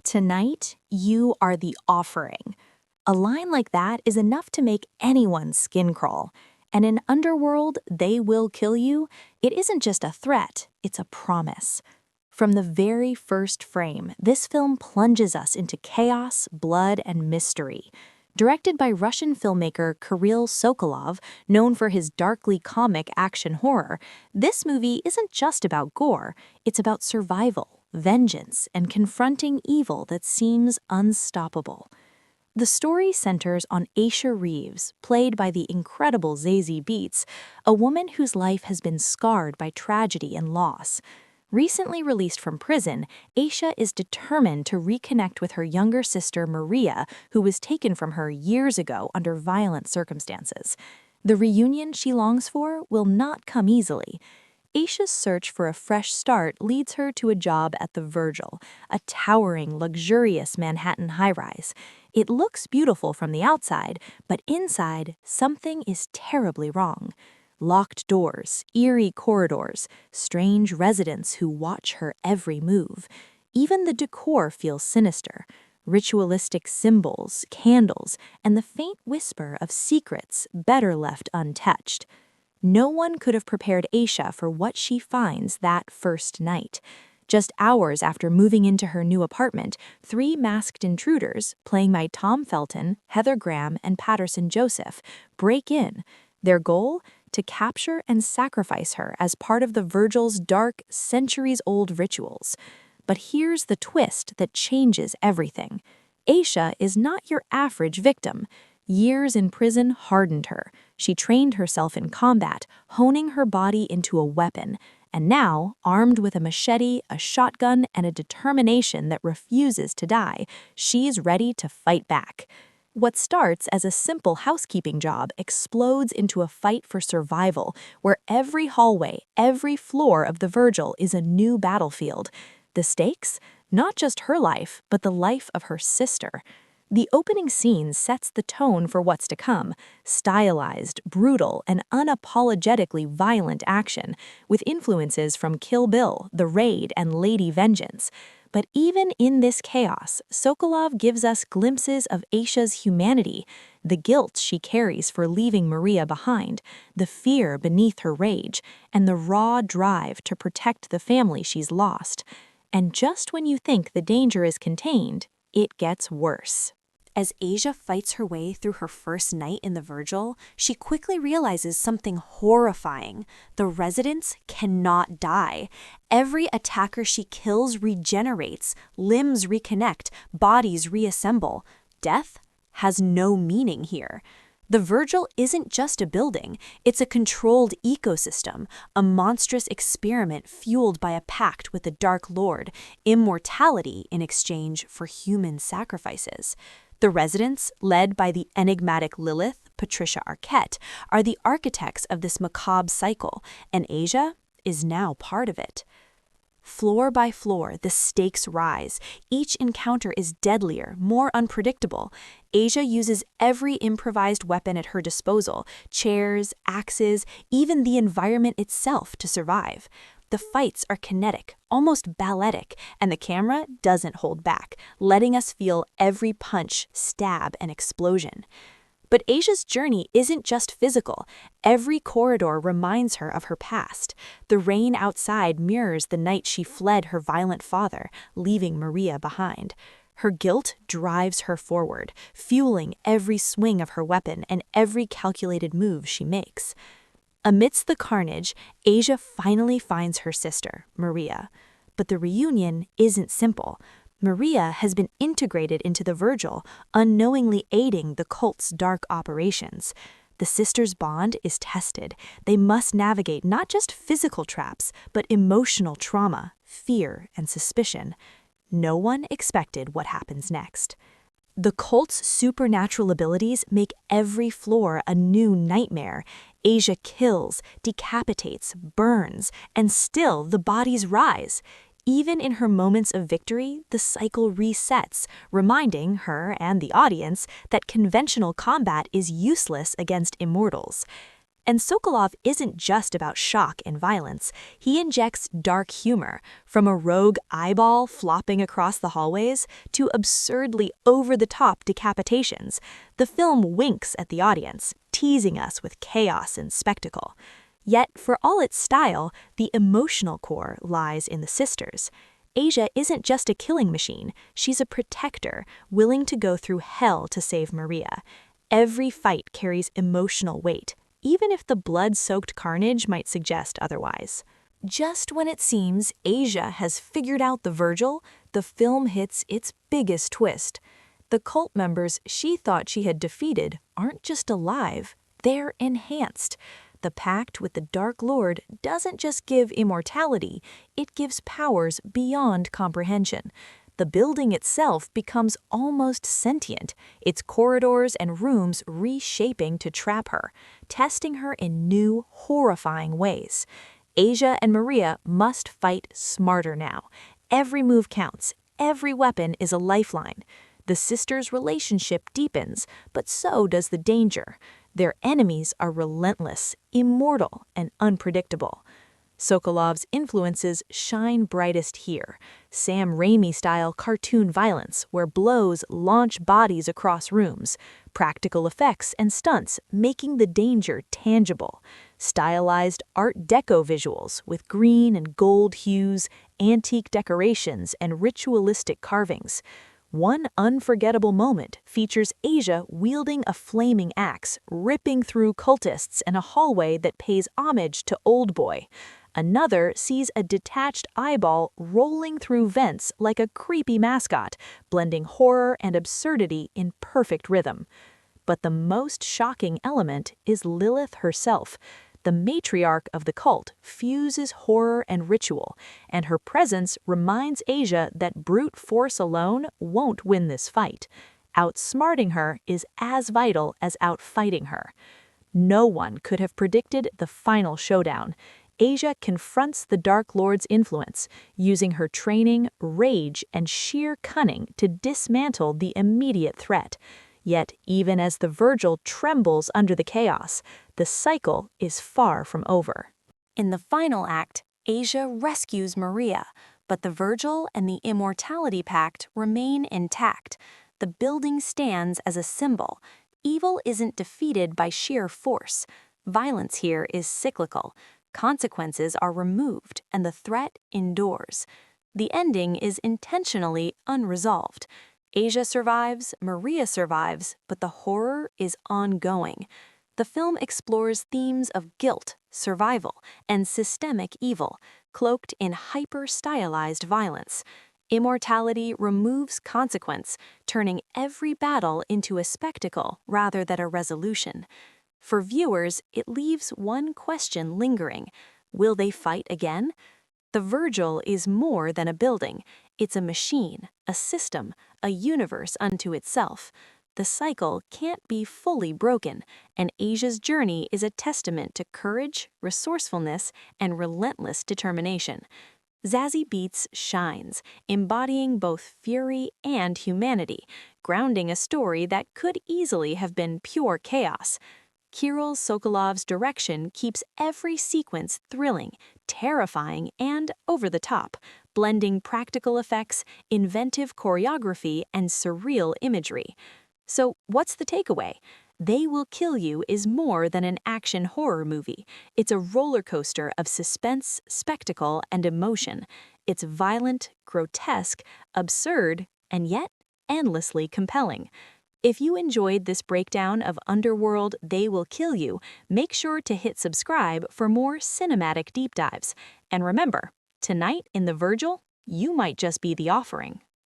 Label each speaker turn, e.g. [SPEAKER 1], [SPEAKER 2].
[SPEAKER 1] Tonight, you are the offering. A line like that is enough to make anyone's skin crawl. And in Underworld, They Will Kill You, it isn't just a threat, it's a promise. From the very first frame, this film plunges us into chaos, blood, and mystery. Directed by Russian filmmaker Kirill Sokolov, known for his darkly comic action horror, this movie isn't just about gore, it's about survival, vengeance, and confronting evil that seems unstoppable. The story centers on Asia Reeves, played by the incredible Zazie Beetz, a woman whose life has been scarred by tragedy and loss. Recently released from prison, Asia is determined to reconnect with her younger sister Maria, who was taken from her years ago under violent circumstances. The reunion she longs for will not come easily. Asia's search for a fresh start leads her to a job at the Virgil, a towering, luxurious Manhattan high-rise. It looks beautiful from the outside, but inside, something is terribly wrong. Locked doors, eerie corridors, strange residents who watch her every move. Even the decor feels sinister. Ritualistic symbols, candles, and the faint whisper of secrets better left untouched. No one could have prepared Asia for what she finds that first night. Just hours after moving into her new apartment, three masked intruders, playing by Tom Felton, Heather Graham, and Patterson Joseph, break in. Their goal? To capture and sacrifice her as part of the Virgil's dark, centuries-old rituals. But here's the twist that changes everything. Asia is not your average victim. Years in prison hardened her. She trained herself in combat, honing her body into a weapon. And now, armed with a machete, a shotgun, and a determination that refuses to die, she's ready to fight back. What starts as a simple housekeeping job explodes into a fight for survival, where every hallway, every floor of the Virgil is a new battlefield. The stakes? Not just her life, but the life of her sister. The opening scene sets the tone for what's to come: stylized, brutal, and unapologetically violent action, with influences from Kill Bill, The Raid, and Lady Vengeance. But even in this chaos, Sokolov gives us glimpses of Asia's humanity, the guilt she carries for leaving Maria behind, the fear beneath her rage, and the raw drive to protect the family she's lost. And just when you think the danger is contained, it gets worse. As Asia fights her way through her first night in the Virgil, she quickly realizes something horrifying. The residents cannot die. Every attacker she kills regenerates, limbs reconnect, bodies reassemble. Death has no meaning here. The Virgil isn't just a building, it's a controlled ecosystem, a monstrous experiment fueled by a pact with the Dark Lord, immortality in exchange for human sacrifices. The residents, led by the enigmatic Lilith, Patricia Arquette, are the architects of this macabre cycle, and Asia is now part of it. Floor by floor, the stakes rise. Each encounter is deadlier, more unpredictable. Asia uses every improvised weapon at her disposal, chairs, axes, even the environment itself to survive. The fights are kinetic, almost balletic, and the camera doesn't hold back, letting us feel every punch, stab, and explosion. But Asia's journey isn't just physical. Every corridor reminds her of her past. The rain outside mirrors the night she fled her violent father, leaving Maria behind. Her guilt drives her forward, fueling every swing of her weapon and every calculated move she makes. Amidst the carnage, Asia finally finds her sister, Maria. But the reunion isn't simple. Maria has been integrated into the Virgil, unknowingly aiding the cult's dark operations. The sisters' bond is tested. They must navigate not just physical traps, but emotional trauma, fear, and suspicion. No one expected what happens next. The cult's supernatural abilities make every floor a new nightmare. Asia kills, decapitates, burns, and still the bodies rise. Even in her moments of victory, the cycle resets, reminding her and the audience that conventional combat is useless against immortals. And Sokolov isn't just about shock and violence. He injects dark humor, from a rogue eyeball flopping across the hallways to absurdly over-the-top decapitations. The film winks at the audience, teasing us with chaos and spectacle. Yet, for all its style, the emotional core lies in the sisters. Asia isn't just a killing machine, she's a protector, willing to go through hell to save Maria. Every fight carries emotional weight, even if the blood-soaked carnage might suggest otherwise. Just when it seems Asia has figured out the Virgil, the film hits its biggest twist. The cult members she thought she had defeated aren't just alive, they're enhanced. The pact with the Dark Lord doesn't just give immortality, it gives powers beyond comprehension. The building itself becomes almost sentient, its corridors and rooms reshaping to trap her, testing her in new, horrifying ways. Asia and Maria must fight smarter now. Every move counts, every weapon is a lifeline. The sisters' relationship deepens, but so does the danger. Their enemies are relentless, immortal, and unpredictable. Sokolov's influences shine brightest here. Sam Raimi-style cartoon violence, where blows launch bodies across rooms, practical effects and stunts making the danger tangible, stylized Art Deco visuals with green and gold hues, antique decorations, and ritualistic carvings. One unforgettable moment features Asia wielding a flaming axe, ripping through cultists in a hallway that pays homage to Old Boy. Another sees a detached eyeball rolling through vents like a creepy mascot, blending horror and absurdity in perfect rhythm. But the most shocking element is Lilith herself. The matriarch of the cult fuses horror and ritual, and her presence reminds Asia that brute force alone won't win this fight. Outsmarting her is as vital as outfighting her. No one could have predicted the final showdown. Asia confronts the Dark Lord's influence, using her training, rage, and sheer cunning to dismantle the immediate threat. Yet, even as the Virgil trembles under the chaos, the cycle is far from over. In the final act, Asia rescues Maria, but the Virgil and the Immortality Pact remain intact. The building stands as a symbol. Evil isn't defeated by sheer force. Violence here is cyclical. Consequences are removed, and the threat endures. The ending is intentionally unresolved. Asia survives, Maria survives, but the horror is ongoing. The film explores themes of guilt, survival, and systemic evil, cloaked in hyper-stylized violence. Immortality removes consequence, turning every battle into a spectacle rather than a resolution. For viewers, it leaves one question lingering: will they fight again? The Virgil is more than a building. It's a machine, a system, a universe unto itself. The cycle can't be fully broken, and Asia's journey is a testament to courage, resourcefulness, and relentless determination. Zazie Beetz shines, embodying both fury and humanity, grounding a story that could easily have been pure chaos. Kirill Sokolov's direction keeps every sequence thrilling, terrifying, and over the top, blending practical effects, inventive choreography, and surreal imagery. So, what's the takeaway? They Will Kill You is more than an action horror movie. It's a roller coaster of suspense, spectacle, and emotion. It's violent, grotesque, absurd, and yet endlessly compelling. If you enjoyed this breakdown of Underworld They Will Kill You, make sure to hit subscribe for more cinematic deep dives. And remember, tonight in the Virgil, you might just be the offering.